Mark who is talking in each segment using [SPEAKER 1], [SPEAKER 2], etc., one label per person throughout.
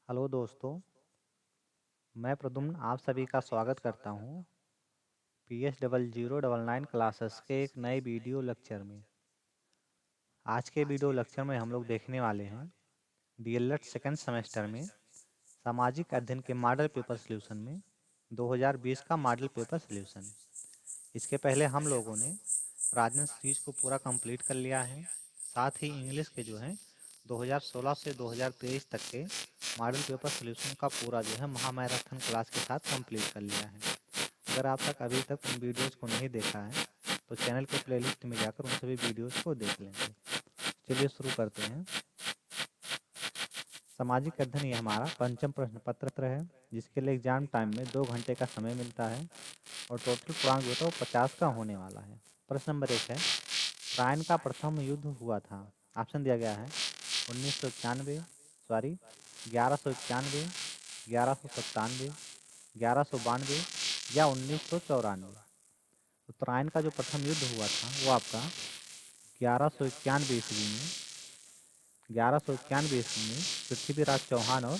[SPEAKER 1] Hello दोस्तों, मैं प्रद्युम्न आप सभी का स्वागत करता हूँ PH0009 क्लासेस के एक नए वीडियो लेक्चर में। आज के वीडियो लेक्चर में हम लोग देखने वाले हैं DLED सेकेंड सेमेस्टर में सामाजिक अध्ययन के मॉडल पेपर सॉल्यूशन में 2020 का मॉडल पेपर सॉल्यूशन। इसके पहले हम लोगों ने राजनीति सीरीज को पूरा कंप्लीट कर लिया है। साथ ही इंग्लिश के जो है 2016 से 2023 तक के मॉडल पेपर सॉल्यूशन का पूरा जो है महामैराथन क्लास के साथ कंप्लीट कर लिया है। अगर आप तक अभी तक उन वीडियोज़ को नहीं देखा है तो चैनल के प्लेलिस्ट में जाकर उन सभी वीडियोज़ को देख लेंगे। चलिए शुरू करते हैं। सामाजिक अध्ययन ये हमारा पंचम प्रश्न पत्र है, जिसके लिए एग्जाम टाइम में 2 घंटे का समय मिलता है और टोटल पूर्णांक जो है वो 50 का होने वाला है। प्रश्न नंबर 1 है, ट्रायन का प्रथम युद्ध हुआ था। ऑप्शन दिया गया है 1991, सॉरी 1191, 1197, 1192 या 1994। तो ट्रायन का जो प्रथम युद्ध हुआ था वो आपका 1191 ईस्वी में 1191 ईस्वी में पृथ्वीराज चौहान और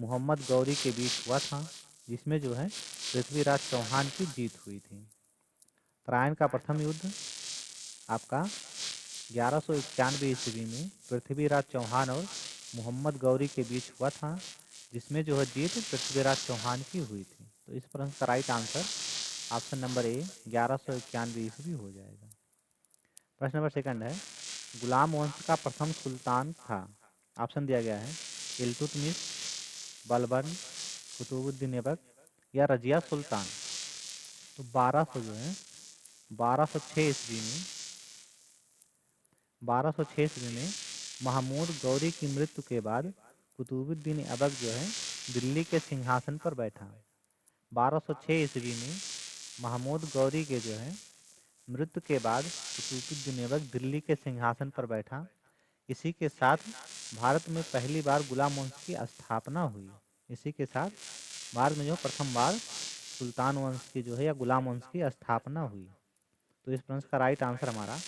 [SPEAKER 1] मोहम्मद गौरी के बीच हुआ था, जिसमें जो है पृथ्वीराज चौहान की जीत हुई थी। ट्रायन का प्रथम युद्ध आपका 1191 ईस्वी में पृथ्वीराज चौहान और मोहम्मद गौरी के बीच हुआ था, जिसमें जो है जीत पृथ्वीराज चौहान की हुई थी। तो इस प्रश्न का right answer option number A 1191 ईस्वी हो जाएगा। प्रश्न नंबर सेकंड है, गुलाम वंश का प्रथम सुल्तान था। ऑप्शन दिया गया है इल्तुतमिश, बलबन, कुतुबुद्दीन ऐबक या रजिया सुल्तान। तो 1206 ईस्वी में 1206 ईस्वी में महमूद गौरी की मृत्यु के बाद कुतुबुद्दीन ऐबक जो है दिल्ली के सिंहासन पर बैठा। 1206 ईस्वी में महमूद गौरी के जो है मृत्यु के बाद कुतुबुद्दीन ऐबक दिल्ली के सिंहासन पर बैठा। इसी के साथ भारत में पहली बार गुलाम वंश की स्थापना हुई। इसी के साथ भारत में जो प्रथम बार सुल्तान वंश की जो है या गुलाम वंश की स्थापना हुई। तो इस प्रश्न का राइट आंसर हमारा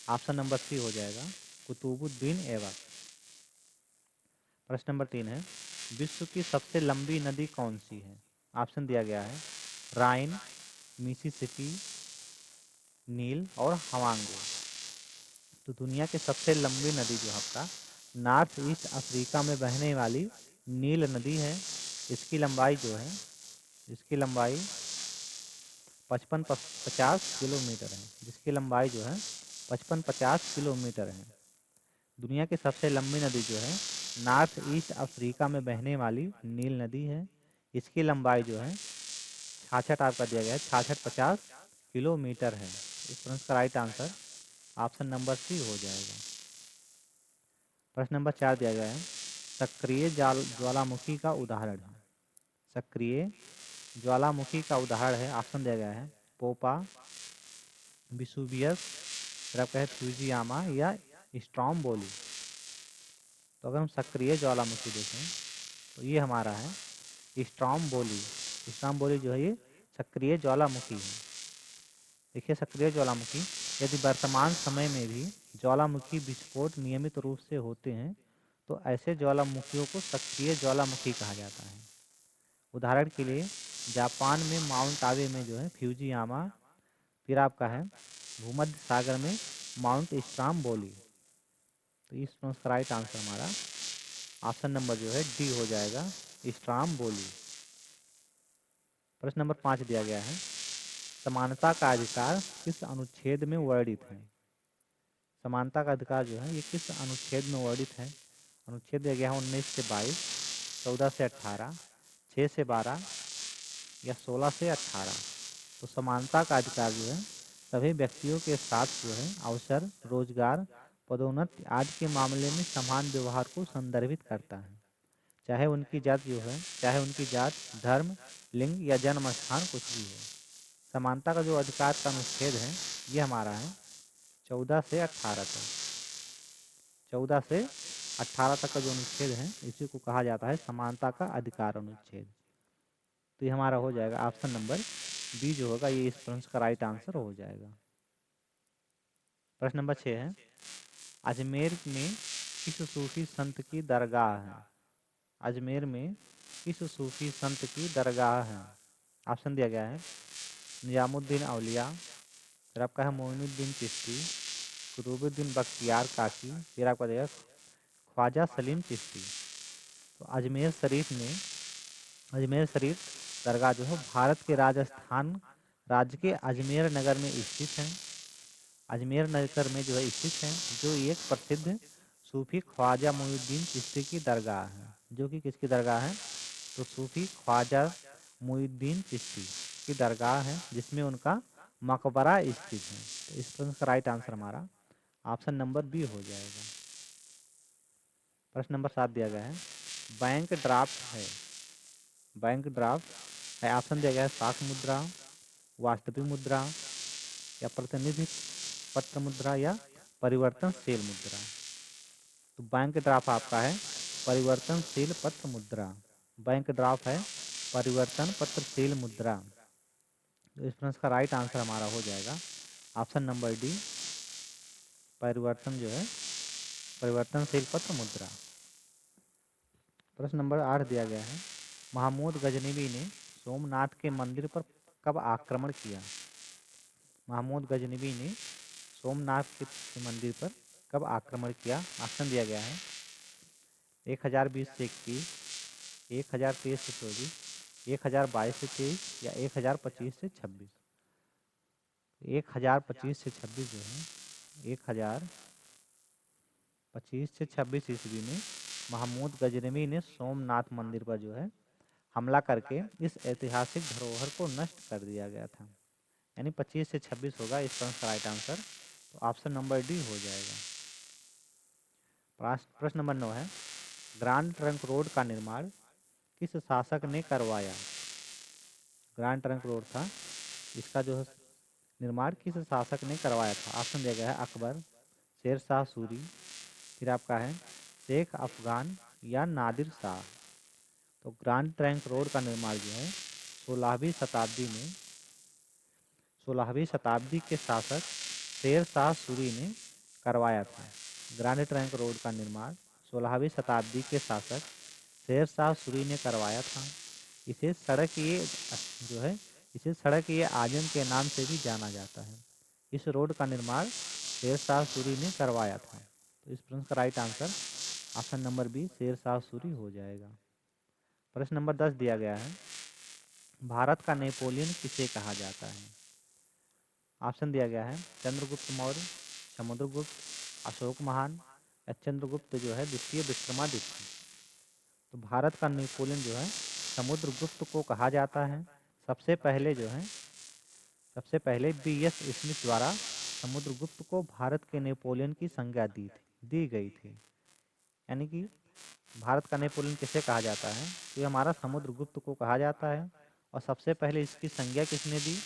[SPEAKER 1] ऑप्शन नंबर सी हो जाएगा, कुतुबुद्दीन ऐबक। प्रश्न नंबर 3 है, विश्व की सबसे लंबी नदी कौन सी है। ऑप्शन दिया गया है राइन, मिसिसिपी, नील और हवांगो। तो दुनिया की सबसे लंबी नदी जो आपका नॉर्थ ईस्ट अफ्रीका में बहने वाली नील नदी है। इसकी लंबाई जो है इसकी लंबाई 55-50 किलोमीटर है। जिसकी लंबाई जो है 55-50 किलोमीटर है। दुनिया की सबसे लंबी नदी जो है नॉर्थ ईस्ट अफ्रीका में बहने वाली नील नदी है। इसकी लंबाई जो है 66 आपका दिया गया है 66-50 किलोमीटर है। इस प्रश्न का right answer option number C हो जाएगा। प्रश्न नंबर 4 दिया गया है, सक्रिय ज्वालामुखी का उदाहरण है। सक्रिय ज्वालामुखी का उदाहरण है। ऑप्शन दिया गया है पोपा, विसुवियस, फिर आपका है फ्यूजियामा या स्ट्रॉम्बोली। तो अगर हम सक्रिय ज्वालामुखी देखें तो ये हमारा है स्ट्रॉम्बोली। स्ट्रॉम्बोली जो है ये सक्रिय ज्वालामुखी है। देखिए सक्रिय ज्वालामुखी, यदि वर्तमान समय में भी ज्वालामुखी विस्फोट नियमित रूप से होते हैं तो ऐसे ज्वालामुखियों को सक्रिय ज्वालामुखी कहा जाता है। उदाहरण के लिए जापान में माउंट आबे में जो है फ्यूजियामा, फिर आपका है भूमध्य सागर में माउंट स्ट्रॉम्बोली। तो इस प्रश्न का राइट आंसर हमारा ऑप्शन नंबर जो है डी हो जाएगा, स्ट्रॉम्बोली। प्रश्न नंबर 5 दिया गया है, समानता का अधिकार किस अनुच्छेद में वर्णित है। समानता का अधिकार जो है ये किस अनुच्छेद में वर्णित है। अनुच्छेद दिया गया है 19 से 22, 14 से 18, 6 से 12 या 16 से 18। तो समानता का अधिकार जो है सभी व्यक्तियों के साथ जो है अवसर, रोजगार, पदोन्नति आदि के मामले में समान व्यवहार को संदर्भित करता है। चाहे उनकी जात जो है चाहे उनकी जात, धर्म, लिंग या जन्म स्थान कुछ भी हो। समानता का जो अधिकार का अनुच्छेद है ये हमारा है 14 से 18 तक। 14 से 18 तक का जो अनुच्छेद है इसी को कहा जाता है समानता का अधिकार अनुच्छेद। तो ये हमारा हो जाएगा ऑप्शन नंबर बी जो होगा ये इस प्रश्न का राइट आंसर हो जाएगा। प्रश्न नंबर 6 है, अजमेर में किस सूफी संत की दरगाह है। अजमेर में किस सूफी संत की दरगाह है? ऑप्शन दिया गया है निजामुद्दीन औलिया, फिर आपका है मोइनुद्दीन चिश्ती, कुतुबुद्दीन बख्तियार काकी, फिर आपका देगा ख्वाजा सलीम चिश्ती। तो अजमेर शरीफ दरगाह जो है भारत के राजस्थान राज्य के अजमेर नगर में स्थित है। अजमेर नगर में जो है स्थित है, जो एक प्रसिद्ध सूफी ख्वाजा मोइनुद्दीन चिश्ती की दरगाह है। जो कि किसकी दरगाह है? तो सूफी ख्वाजा मोइनुद्दीन चिश्ती की दरगाह है, जिसमें उनका मकबरा स्थित है। तो इस प्रश्न का राइट आंसर हमारा ऑप्शन नंबर बी हो जाएगा। प्रश्न नंबर 7 दिया गया है बैंक ड्राफ्ट है। बैंक ड्राफ्ट है, ऑप्शन दिया गया है साख मुद्रा, वास्तविक मुद्रा, या प्रतिनिधि पत्र मुद्रा, या परिवर्तनशील मुद्रा। तो बैंक ड्राफ्ट आपका है परिवर्तनशील पत्र मुद्रा। बैंक ड्राफ्ट है परिवर्तन पत्रशील मुद्रा। तो इस प्रश्न का राइट आंसर हमारा हो जाएगा ऑप्शन नंबर डी, परिवर्तन जो है परिवर्तनशील पत्र मुद्रा। प्रश्न नंबर 8 दिया गया है महमूद गजनवी ने सोमनाथ के मंदिर पर कब आक्रमण किया? महमूद गजनवी ने सोमनाथ के मंदिर पर कब आक्रमण किया? ऑप्शन दिया गया है 1020 से 21, 1023 से 24, 1022 से 23, या 1025 से 26। 1025 से 26 जो है 1025 से 26 ईस्वी में महमूद गजनवी ने सोमनाथ मंदिर पर जो है हमला करके इस ऐतिहासिक धरोहर को नष्ट कर दिया गया था। यानी 25 से 26 होगा इस प्रश्न का राइट आंसर। तो ऑप्शन नंबर डी हो जाएगा। प्रश्न नंबर 9 है ग्रांड ट्रंक रोड का निर्माण किस शासक ने करवाया? ग्रांड ट्रंक रोड था, इसका जो है निर्माण किस शासक ने करवाया था? ऑप्शन दिया गया है अकबर, शेर शाह सूरी, फिर आपका है शेख अफगान, या नादिर शाह। तो ग्रांड ट्रंक रोड का निर्माण जो है 16वीं शताब्दी के शासक शेर शाह सूरी ने करवाया था। ग्रांड ट्रंक रोड का निर्माण 16वीं शताब्दी के शासक शेर शाह सूरी ने करवाया था। इसे सड़क ये आजम के नाम से भी जाना जाता है। इस रोड का निर्माण शेर शाह सूरी ने करवाया था। तो इस प्रश्न का right answer option number B Sher Shah Suri हो जाएगा। प्रश्न नंबर 10 दिया गया है भारत का नेपोलियन किसे कहा जाता है? ऑप्शन दिया गया है चंद्रगुप्त मौर्य, समुद्रगुप्त, अशोक महान, या चंद्रगुप्त जो है द्वितीय विक्रमादित्य। तो भारत का नेपोलियन जो है समुद्रगुप्त को कहा जाता है। सबसे पहले BS स्मिथ द्वारा समुद्रगुप्त को भारत के नेपोलियन की संज्ञा दी गई थी। यानी कि भारत का नेपोलियन किसे कहा जाता है? तो ये हमारा समुद्रगुप्त को कहा जाता है। और सबसे पहले इसकी संज्ञा किसने दी?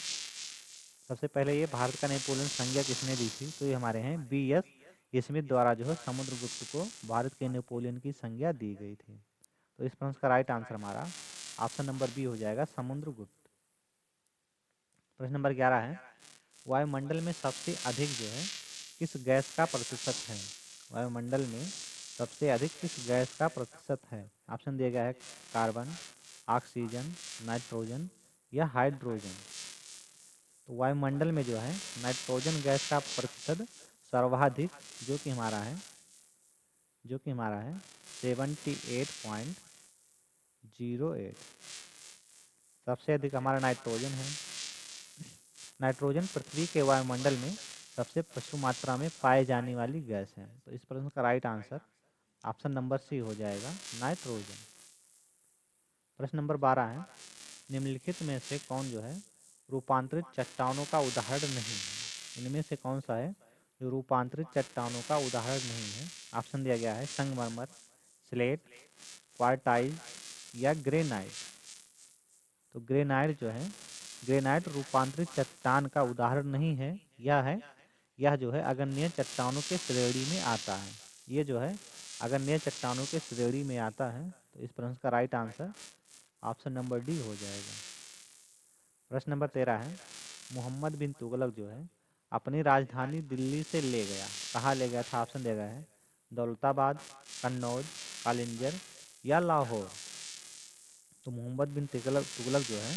[SPEAKER 1] सबसे पहले ये भारत का नेपोलियन संज्ञा किसने दी थी? तो ये हमारे हैं BS स्मिथ द्वारा जो है समुद्रगुप्त को भारत के नेपोलियन की संज्ञा दी गई थी। तो इस प्रश्न का राइट आंसर हमारा ऑप्शन नंबर बी हो जाएगा समुद्रगुप्त। प्रश्न नंबर 11 है वायुमंडल में सबसे अधिक जो है किस गैस का प्रतिशत है? वायुमंडल में सबसे अधिक किस गैस का प्रतिशत है? ऑप्शन दिया गया है कार्बन, ऑक्सीजन, नाइट्रोजन, या हाइड्रोजन। तो वायुमंडल में जो है नाइट्रोजन गैस का प्रतिशत सर्वाधिक जो कि हमारा है 78.08। सबसे अधिक हमारा नाइट्रोजन है। नाइट्रोजन पृथ्वी के वायुमंडल में सबसे प्रचुर मात्रा में पाए जाने वाली गैस है। तो इस प्रश्न का right answer option number C हो जाएगा नाइट्रोजन। प्रश्न नंबर 12 है निम्नलिखित में से कौन जो है रूपांतरित चट्टानों का उदाहरण नहीं है? इनमें से कौन सा है जो रूपांतरित चट्टानों का उदाहरण नहीं है? ऑप्शन दिया गया है संगमरमर, स्लेट, क्वार्टाइज, या ग्रेनाइट। तो ग्रेनाइट रूपांतरित चट्टान का उदाहरण नहीं है। यह जो है अग्नेय चट्टानों के श्रेणी में आता है। ये जो है अग्नेय चट्टानों के श्रेणी में आता है। तो इस प्रश्न का right answer option number D हो जाएगा। प्रश्न नंबर 13 है मोहम्मद बिन तुगलक जो है अपनी राजधानी दिल्ली से कहाँ ले गया था? ऑप्शन दिया गया है दौलताबाद, कन्नौज, कालिंजर, या लाहौर? तो तुगलक जो है,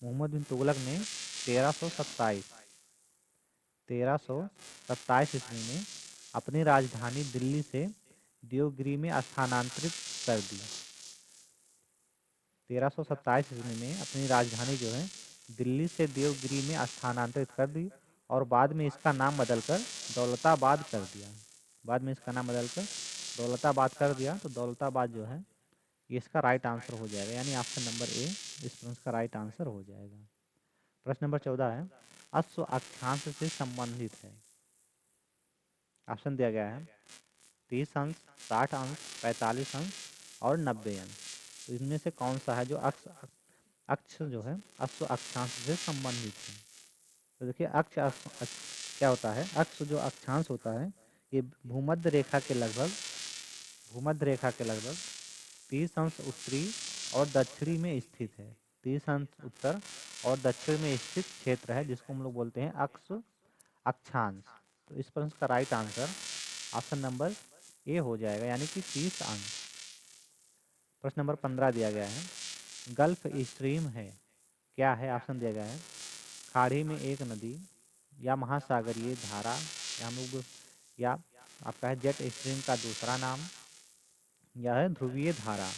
[SPEAKER 1] मोहम्मद बिन तुगलक ने 1327 ईस्वी में अपनी राजधानी दिल्ली से देवगिरी में स्थानांतरित कर दी। 1327 ईस्वी में अपनी राजधानी जो है दिल्ली से देवगिरी में स्थानांतरित कर दी और बाद में इसका नाम बदलकर दौलताबाद कर दिया। बाद में इसका नाम बदलकर दौलताबाद कर दिया। तो दौलताबाद जो है ये इसका राइट आंसर हो जाएगा, यानी ऑप्शन नंबर ए इस प्रश्न का राइट आंसर हो जाएगा। प्रश्न नंबर 14 है, अश्व अक्षांश से संबंधित है। ऑप्शन दिया गया है 30 अंश, 60 अंश, 45 अंश और 90 अंश। तो इनमें से कौन सा है जो अक्ष जो है अश्व अक्षांश से संबंधित है? तो देखिए क्या होता है, अक्ष जो अक्षांश होता है ये भूमध्य रेखा के लगभग 30 अंश उत्तरी और दक्षिणी में स्थित है। 30 अंश उत्तर और दक्षिण में स्थित क्षेत्र है जिसको हम लोग बोलते हैं अक्षांश। तो इस प्रश्न का right answer option number A हो जाएगा, यानी कि 30 अंश। प्रश्न नंबर 15 दिया गया है, गल्फ स्ट्रीम है क्या है? ऑप्शन दिया गया है खाड़ी में एक नदी, या महासागरीय धारा, या आपका है जेट स्ट्रीम का दूसरा नाम, या है ध्रुवीय धारा।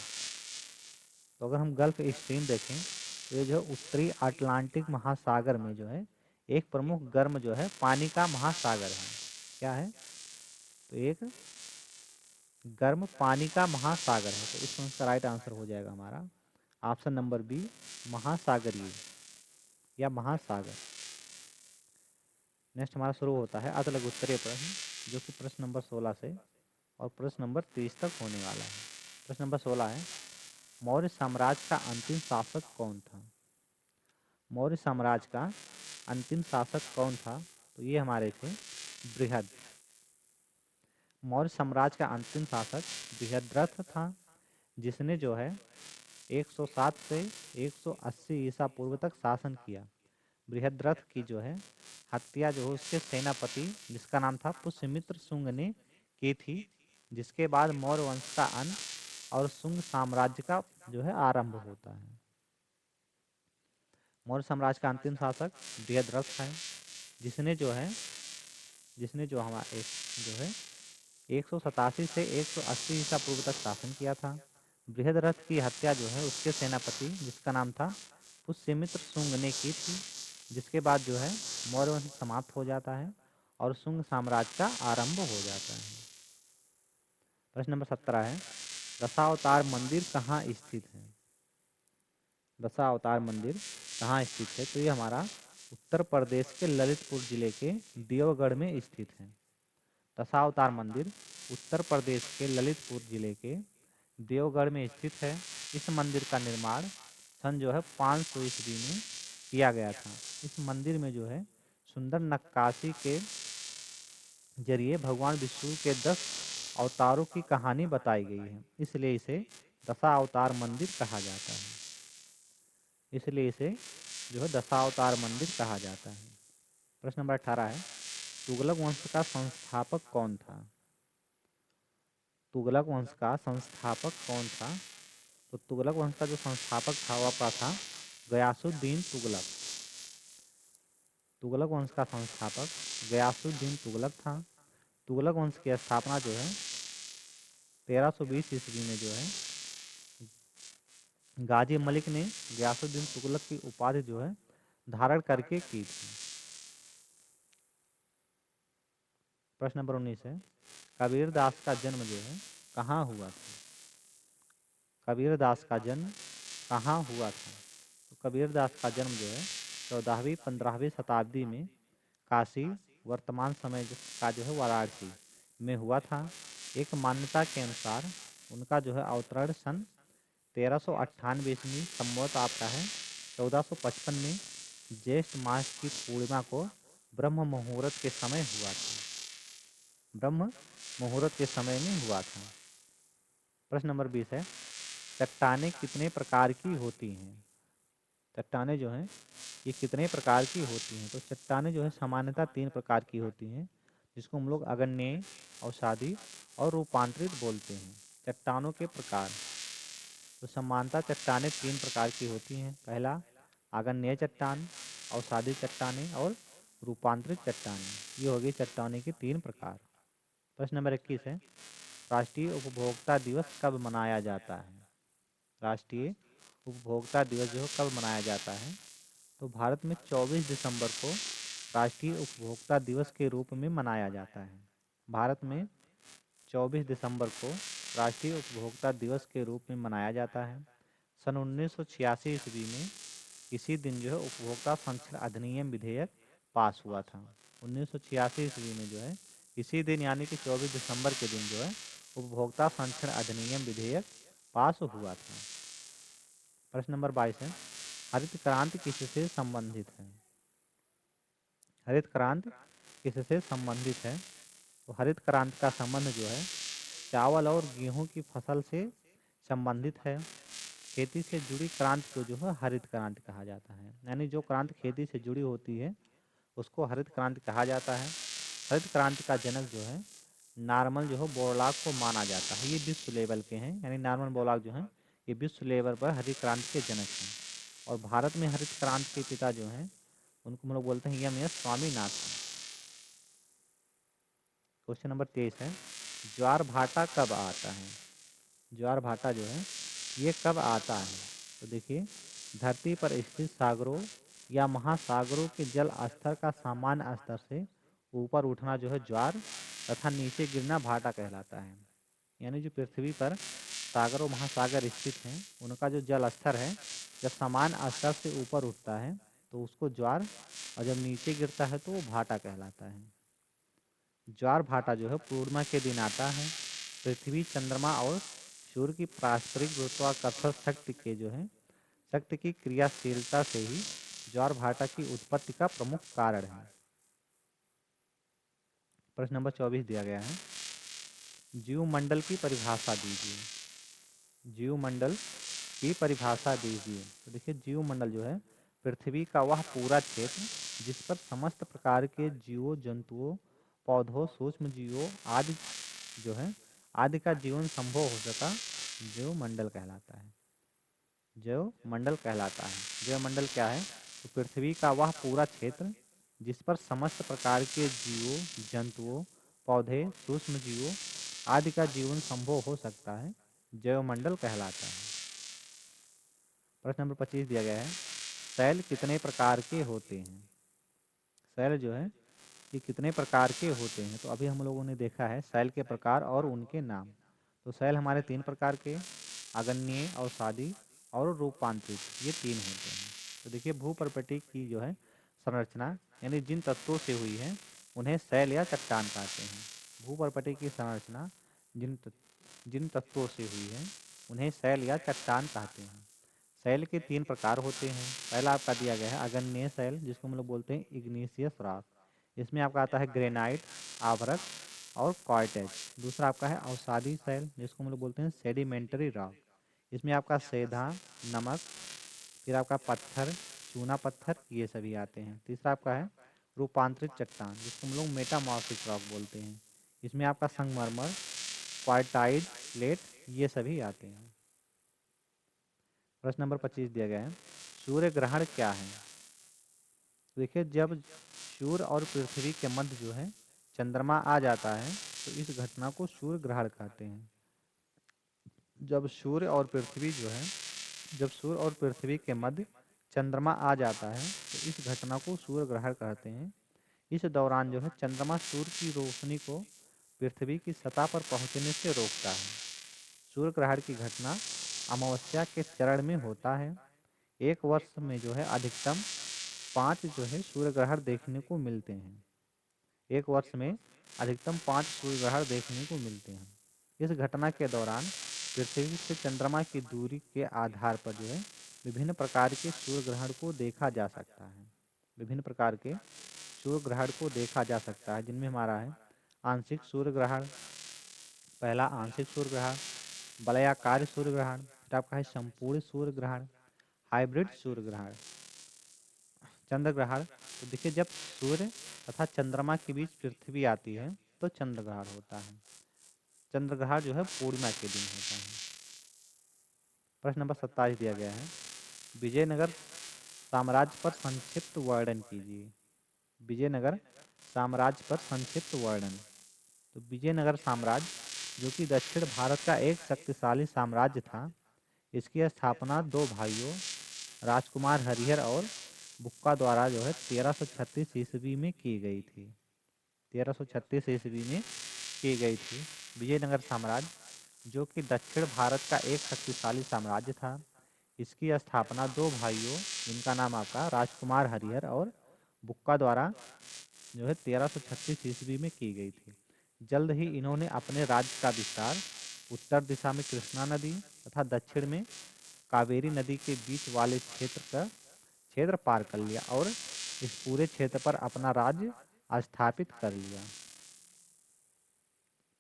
[SPEAKER 1] तो अगर हम गल्फ स्ट्रीम देखें तो ये जो उत्तरी अटलांटिक महासागर में जो है एक प्रमुख गर्म जो है पानी का महासागर है। क्या है? तो एक गर्म पानी का महासागर है। तो इस प्रश्न का राइट आंसर हो जाएगा हमारा ऑप्शन नंबर बी, महासागरीय या महासागर। नेक्स्ट हमारा शुरू होता है अति लघु उत्तरीय प्रश्न, जो कि प्रश्न नंबर 16 से और प्रश्न नंबर 30 तक होने वाला है। प्रश्न नंबर 16 है, मौर्य साम्राज्य का अंतिम शासक कौन था? मौर्य साम्राज्य का अंतिम शासक कौन था? तो ये हमारे थे बृहद। मौर्य साम्राज्य का अंतिम शासक बृहद्रथ था, जिसने जो है 107 से 180 ईसा पूर्व तक शासन किया। बृहद्रथ की जो है हत्या जो है उसके सेनापति जिसका नाम था पुष्यमित्र शुंग ने की थी, जिसके बाद मौर्य वंश का अंत और शुंग साम्राज्य का जो है आरंभ होता है। मौर्य साम्राज्य का अंतिम शासक बृहद्रथ है, जिसने जो हमारा जो है 187 से 180 ईसा पूर्व तक शासन किया था। बृहद्रथ की हत्या जो है उसके सेनापति जिसका नाम था पुष्यमित्र शुंग ने की थी, जिसके बाद जो है मौर्य वंश समाप्त हो जाता है और शुंग साम्राज्य का आरंभ हो जाता है। प्रश्न नंबर 17 है, दशावतार मंदिर कहाँ स्थित है? दशावतार मंदिर कहाँ स्थित है? तो ये हमारा उत्तर प्रदेश के ललितपुर जिले के देवगढ़ में स्थित है। दशावतार मंदिर उत्तर प्रदेश के ललितपुर जिले के देवगढ़ में स्थित है। इस मंदिर का निर्माण सन जो है 500 ईस्वी में किया गया था। इस मंदिर में जो है सुंदर नक्काशी के जरिए भगवान विष्णु के 10 अवतारों की कहानी बताई गई है, इसलिए इसे दशावतार मंदिर कहा जाता है। इसलिए इसे जो है दशावतार मंदिर कहा जाता है। प्रश्न नंबर 18 है, तुगलक वंश का संस्थापक कौन था? तुगलक वंश का संस्थापक कौन था? तो तुगलक वंश का जो संस्थापक था वह था गयासुद्दीन तुगलक। तुगलक वंश का संस्थापक गयासुद्दीन तुगलक था। तुगलक वंश की स्थापना जो है 1320 ईस्वी में जो है गाजी मलिक ने गयासुद्दीन तुगलक की उपाधि जो है धारण करके की थी। प्रश्न नंबर 19 है, कबीर दास का जन्म जो है कहाँ हुआ था? कबीर दास का जन्म कहाँ हुआ था? तो कबीर दास का जन्म जो है 14वीं-15वीं शताब्दी में काशी, वर्तमान समय का जो है वाराणसी में हुआ था। एक मान्यता के अनुसार उनका जो है अवतरण सन 1398 ईस्वी संवत आपका है 1455 में ज्येष्ठ मास की पूर्णिमा को ब्रह्म मुहूर्त के समय हुआ था। ब्रह्म मुहूर्त के समय में हुआ था। प्रश्न नंबर 20 है, चट्टानें कितने प्रकार की होती हैं? चट्टानें जो हैं ये कितने प्रकार की होती हैं? तो चट्टानें जो है सामान्यतः 3 प्रकार की होती हैं, जिसको हम लोग अग्नेय, अवसादी और रूपांतरित बोलते हैं। चट्टानों के प्रकार। तो समानता चट्टानें 3 प्रकार की होती हैं। पहला, आग्नेय चट्टान, अवसादी चट्टानें और रूपांतरित चट्टानें। ये होगी चट्टानों के 3 प्रकार। प्रश्न नंबर 21 है, राष्ट्रीय उपभोक्ता दिवस कब मनाया जाता है? राष्ट्रीय उपभोक्ता दिवस जो है कब मनाया जाता है? तो भारत में 24 दिसंबर को राष्ट्रीय उपभोक्ता दिवस के रूप में मनाया जाता है। भारत में 24 दिसंबर को राष्ट्रीय उपभोक्ता दिवस के रूप में मनाया जाता है। सन 1986 ईस्वी में इसी दिन जो है उपभोक्ता संरक्षण अधिनियम विधेयक पास हुआ था। 1986 ईस्वी में जो है इसी दिन यानी कि 24 दिसंबर के दिन जो है उपभोक्ता संरक्षण अधिनियम विधेयक पास हुआ था। प्रश्न नंबर 22 है, हरित क्रांति किससे संबंधित है? हरित क्रांति किससे संबंधित है? तो हरित क्रांति का संबंध जो है चावल और गेहूं की फसल से संबंधित है। खेती से जुड़ी क्रांति को जो है हरित क्रांति कहा जाता है। यानी जो क्रांति खेती से जुड़ी होती है उसको हरित क्रांति कहा जाता है। हरित क्रांति का जनक जो है नॉर्मन जो है बोरलॉग को माना जाता है। ये विश्व लेवल के हैं, यानी नॉर्मन बोरलॉग जो हैं ये विश्व लेवल पर हरित क्रांति के जनक हैं। और भारत में हरित क्रांति के पिता जो हैं उनको हम लोग बोलते हैं M S Swaminathan. Question number 23 है, ज्वार भाटा कब आता है? ज्वार भाटा जो है ये कब आता है? तो देखिए, धरती पर स्थित सागरों या महासागरों के जल स्तर का सामान्य स्तर से ऊपर उठना जो है ज्वार तथा नीचे गिरना भाटा कहलाता है। यानी जो पृथ्वी पर सागर और महासागर स्थित हैं उनका जो जल स्तर है जब समान स्तर से ऊपर उठता है तो उसको ज्वार, और जब नीचे गिरता है तो वो भाटा कहलाता है। ज्वार भाटा जो है पूर्णिमा के दिन आता है। पृथ्वी, चंद्रमा और सूर्य की पारस्परिक गुरुत्वाकर्षण शक्ति के जो है शक्ति की क्रियाशीलता से ही ज्वार भाटा की उत्पत्ति का प्रमुख कारण है। प्रश्न नंबर 24 दिया गया है, जीवमंडल की परिभाषा दीजिए। जीवमंडल की परिभाषा दीजिए। तो देखिए, जीवमंडल जो है पृथ्वी का वह पूरा क्षेत्र जिस पर समस्त प्रकार के जीवों, जंतुओं, पौधों, सूक्ष्म जीवों आदि जो है आदि का जीवन संभव हो सका जीवमंडल कहलाता है। जीवमंडल कहलाता है। जीवमंडल क्या है? तो पृथ्वी का वह पूरा क्षेत्र जिस पर समस्त प्रकार के जीवों, जंतुओं, पौधे, सूक्ष्म जीवों आदि का जीवन संभव हो सकता है, जैवमंडल कहलाता है। प्रश्न नंबर 25 दिया गया है, शैल कितने प्रकार के होते हैं? शैल जो है ये कितने प्रकार के होते हैं? तो अभी हम लोगों ने देखा है शैल के प्रकार और उनके नाम। तो शैल हमारे 3 प्रकार के, आग्नेय, अवसादी और रूपांतरित, ये 3 होते हैं। तो देखिए, भूपर्पटी की जो है संरचना यानी जिन तत्वों से हुई है उन्हें शैल या चट्टान कहते हैं। भूपर्पटी की संरचना जिन तत्वों से हुई है उन्हें शैल या चट्टान कहते हैं। शैल के 3 प्रकार होते हैं। पहला आपका दिया गया है आग्नेय शैल, जिसको हम लोग बोलते हैं इग्निशियस रॉक। इसमें आपका आता है ग्रेनाइट, आवरक और क्वार्टेज। दूसरा आपका है अवसादी शैल, जिसको हम लोग बोलते हैं सेडिमेंट्री रॉक। इसमें आपका सेधा, नमक, फिर आपका पत्थर, चूना पत्थर, ये सभी आते हैं। तीसरा आपका है रूपांतरित चट्टान, जिसको हम लोग मेटामॉर्फिक रॉक बोलते हैं। इसमें आपका संगमरमर, क्वार्टाइट, प्लेट, ये सभी आते हैं। प्रश्न नंबर 25 दिया गया है, सूर्य ग्रहण क्या है? देखिए, जब सूर्य और पृथ्वी के मध्य जो है चंद्रमा आ जाता है तो इस घटना को सूर्य ग्रहण कहते हैं। जब सूर्य और पृथ्वी जो है जब सूर्य और पृथ्वी के मध्य चंद्रमा आ जाता है तो इस घटना को सूर्य ग्रहण कहते हैं। इस दौरान जो है चंद्रमा सूर्य की रोशनी को पृथ्वी की सतह पर पहुंचने से रोकता है। सूर्य ग्रहण की घटना अमावस्या के चरण में होता है। एक वर्ष में जो है अधिकतम 5 जो है सूर्य ग्रहण देखने को मिलते हैं। एक वर्ष में अधिकतम 5 सूर्य ग्रहण देखने को मिलते हैं। इस घटना के दौरान पृथ्वी से चंद्रमा की दूरी के आधार पर जो है विभिन्न प्रकार के सूर्य ग्रहण को देखा जा सकता है। विभिन्न प्रकार के सूर्य ग्रहण को देखा जा सकता है, जिनमें हमारा है आंशिक सूर्य ग्रहण, पहला आंशिक सूर्य ग्रहण, वलयाकार सूर्य ग्रहण, फिर आपका है संपूर्ण सूर्य ग्रहण, हाइब्रिड सूर्य ग्रहण, चंद्र ग्रहण। तो देखिए, जब सूर्य तथा चंद्रमा के बीच पृथ्वी आती है तो चंद्र ग्रहण होता है। चंद्रग्रहण जो है पूर्णिमा के दिन होता है। प्रश्न नंबर 27 दिया गया है, विजयनगर साम्राज्य पर संक्षिप्त वर्णन कीजिए। विजयनगर साम्राज्य पर संक्षिप्त वर्णन। तो विजयनगर साम्राज्य जो कि दक्षिण भारत का एक शक्तिशाली साम्राज्य था, इसकी स्थापना दो भाइयों राजकुमार हरिहर और बुक्का द्वारा जो है 1336 ईस्वी में की गई थी। 1336 ईस्वी में की गई थी। विजयनगर साम्राज्य जो कि दक्षिण भारत का एक शक्तिशाली साम्राज्य था, इसकी स्थापना दो भाइयों जिनका नाम आपका राजकुमार हरिहर और बुक्का द्वारा जो है 1336 ईस्वी में की गई थी। जल्द ही इन्होंने अपने राज्य का विस्तार उत्तर दिशा में कृष्णा नदी तथा दक्षिण में कावेरी नदी के बीच वाले क्षेत्र पार कर लिया और इस पूरे क्षेत्र पर अपना राज्य स्थापित कर लिया।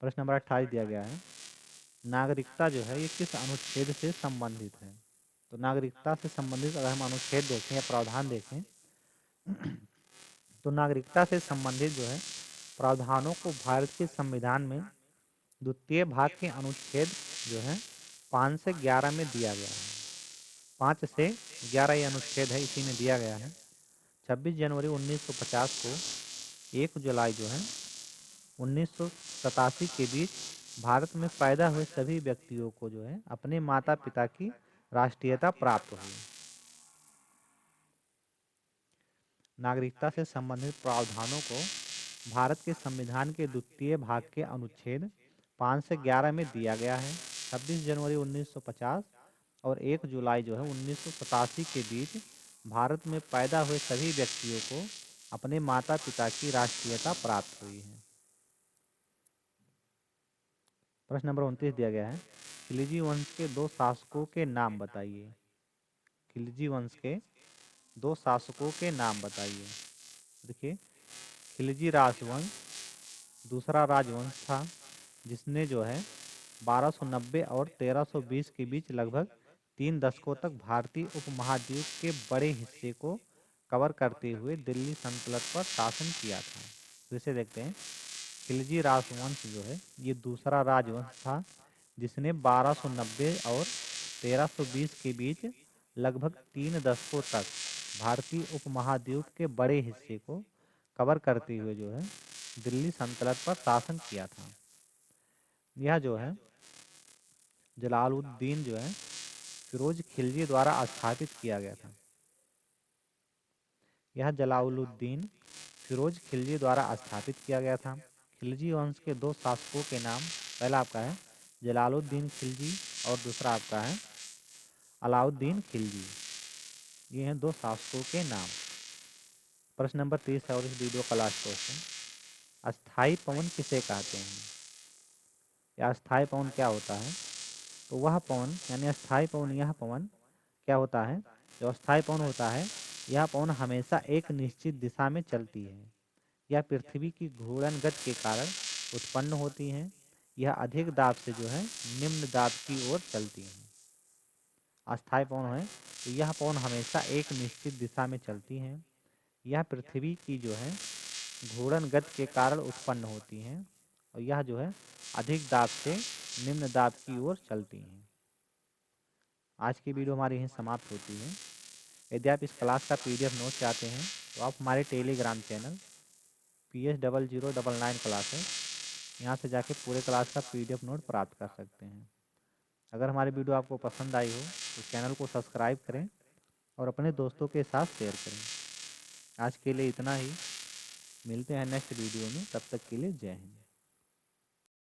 [SPEAKER 1] प्रश्न नंबर 28 दिया गया है, नागरिकता जो है ये किस अनुच्छेद से संबंधित है। तो नागरिकता से संबंधित अगर हम अनुच्छेद देखें या प्रावधान देखें तो नागरिकता से संबंधित जो है प्रावधानों को भारत के संविधान में द्वितीय भाग के अनुच्छेद जो है 5 से 11 में दिया गया है। 5 से 11 ये अनुच्छेद है, इसी में दिया गया है। 26 जनवरी 1950 को 1 जुलाई जो है 1987 के बीच भारत में पैदा हुए सभी व्यक्तियों को जो है अपने माता पिता की राष्ट्रीयता प्राप्त हुई। नागरिकता से संबंधित प्रावधानों को भारत के संविधान के द्वितीय भाग के अनुच्छेद 5 से 11 में दिया गया है। 26 जनवरी 1950 और 1 जुलाई जो है 1987 के बीच भारत में पैदा हुए सभी व्यक्तियों को अपने माता पिता की राष्ट्रीयता प्राप्त हुई है। प्रश्न नंबर 29 दिया गया है, खिलजी वंश के दो शासकों के नाम बताइए। खिलजी वंश के दो शासकों के नाम बताइए। देखिए, खिलजी राजवंश दूसरा राजवंश था जिसने जो है 1290 और 1320 के बीच लगभग 3 दशकों तक भारतीय उपमहाद्वीप के बड़े हिस्से को कवर करते हुए दिल्ली सल्तनत पर शासन किया था। तो इसे देखते हैं, खिलजी राजवंश जो है ये दूसरा राजवंश था जिसने 1290 और 1320 के बीच लगभग 3 दशकों तक भारतीय उपमहाद्वीप के बड़े हिस्से को कवर करते हुए जो है दिल्ली सल्तनत पर शासन किया था। यह जो है जलालुद्दीन जो है फिरोज खिलजी द्वारा स्थापित किया गया था। यह जलालुद्दीन फिरोज खिलजी द्वारा स्थापित किया गया था। खिलजी वंश के दो शासकों के नाम, पहला आपका है जलालुद्दीन खिलजी और दूसरा आपका है अलाउद्दीन खिलजी। ये हैं दो शासकों के नाम। प्रश्न नंबर 30 है और इस वीडियो का लास्ट क्वेश्चन, अस्थाई पवन किसे कहते हैं। या अस्थाई पवन क्या होता है। तो वह पवन यानी अस्थाई पवन, यह पवन क्या होता है, जो अस्थाई पवन होता है यह पवन हमेशा एक निश्चित दिशा में चलती है। यह पृथ्वी की घूर्णन गति के कारण उत्पन्न होती हैं। यह अधिक दाब से जो है निम्न दाब की ओर चलती हैं। अस्थाई पवन है तो यह पवन हमेशा एक निश्चित दिशा में चलती हैं। यह पृथ्वी की जो है घूर्णन गति के कारण उत्पन्न होती हैं और यह जो है अधिक दाब से निम्न दाब की ओर चलती हैं। आज की वीडियो हमारी यहीं समाप्त होती है। यदि आप इस क्लास का PDF नोट चाहते हैं तो आप हमारे टेलीग्राम चैनल PS0099 क्लास है, यहाँ से जाके पूरे क्लास का PDF नोट प्राप्त कर सकते हैं। अगर हमारी वीडियो आपको पसंद आई हो तो चैनल को सब्सक्राइब करें और अपने दोस्तों के साथ शेयर करें। आज के लिए इतना ही, मिलते हैं नेक्स्ट वीडियो में, तब तक के लिए जय हिंद।